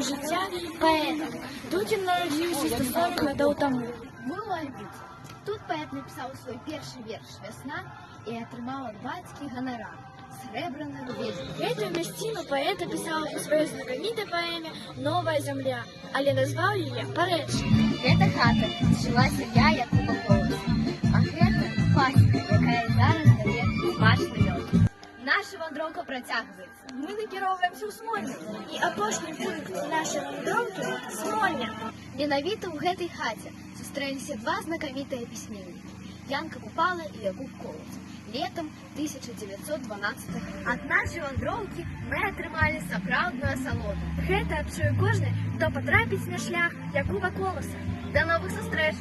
життя поета. Тут він народився 140 років тому. Було літ. Тут поет написав свій перший вірш «Весна» і отримав від батьки гонорар «Сребряну ведьму». Эту местину поэт описал у своей знаменитой поэме «Новая земля», але назвал ее «Поречье». Гэта хата жила сім'я Якуба Колоса. А гэта пасіка, яка і зараз дає смачний мед. Наша вандровка протягується. Мы накіровуємося у Смольну, і апошній пункт нашої вандровки – Смольня. Менавіта ў гэтай хаце сустрэліся два знакамітыя пісьменнікі – Янка Купала і Якуб Колас. Летом 1912 ад нашай вандроўкі мы атрымалі сапраўдную асалоду. Гэта адчуе кожны, хто патрапіць на шлях Якуба Коласа. Да новых сустрэч!